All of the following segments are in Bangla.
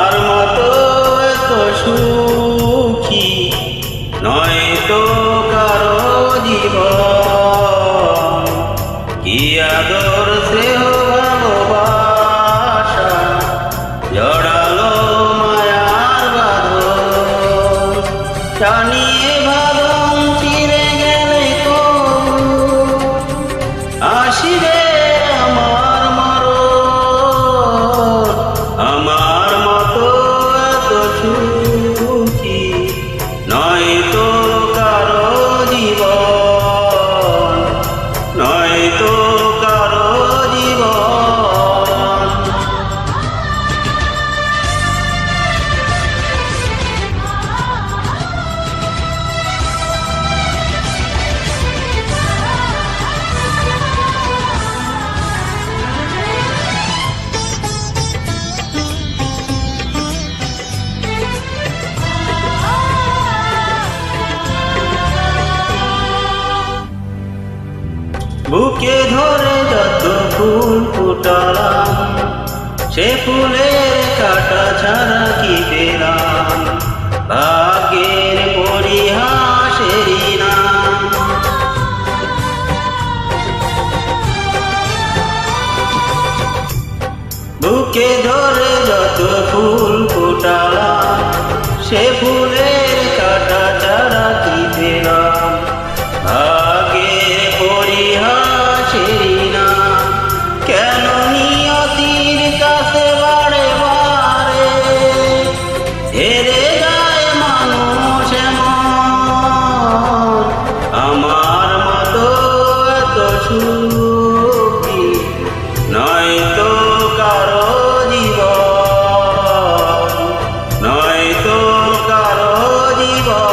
আমার মতো এত সুখী নয় তো কারো জীবন। কি আদর স্নেহ ভালোবাসা জড়ালো মায়ার বাঁধন। টানিয়ে বাঁধন চিরে গেলে তবু আসিবে আমার মরণ। আমার মতো এত সুখী নয় তো কারো জীবন, নয় তো কারো জীবন। বুকে ধরে যত ফুল ফুটালাম সে ফুলের কাটা ছাড়া কি পেলাম। ভাগ্যের পরিহাসেরই নাম। বুকে ধরে যত ফুল ফুটালাম সে ফুলের কাটা ছাড়া কি পেলাম। ভাগ্যের পরিহাসেরই নাম। কেন নিয়তির কাছে বারে বারে হেরে যায় মানুষ এমন। আমার মতো এত সুখী নয় তো কারো জীবন, নয় তো কারো জীবন।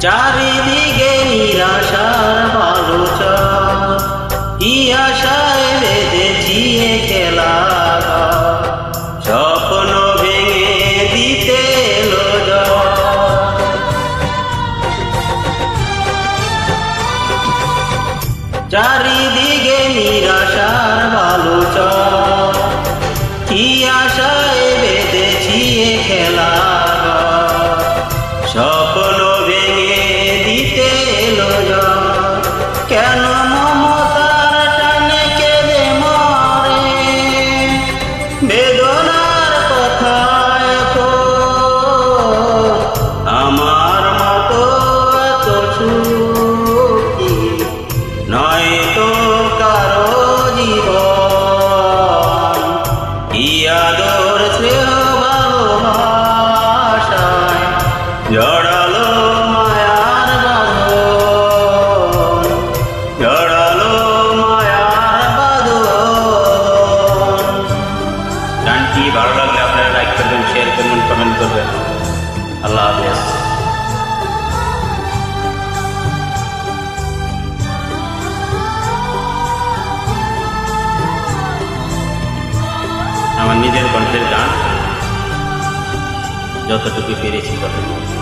চারিদিকে নিরাশার বালুচা, কি আশায় বেঁধেছি এ খেলা। স্বপ্ন ভেঙে দিতে এলো ঝড়। চারিদিকে নিরাশার বালুচা, কি আশায় বেঁধেছি এ খেলা। স্বপ্ন ভেঙে দিতে এলো ঝড়। কেন মমতার টানে কেঁদে মরে বেদনার কথা এখন। আমার মতো এত সুখী নয় তো কারো জীবন। কি আদর স্নেহ ভালোবাসায় জড়ালো মায়ার বাঁধন, জড়ালো মায়ার বাঁধন। গানটি ভালো লাগলে আপনারা লাইক করবেন, শেয়ার করবেন, কমেন্ট করবেন। আল্লাহ হাফেজ। আমার নিজের কণ্ঠের গান যতটুকু পেরেছি ততটুকু।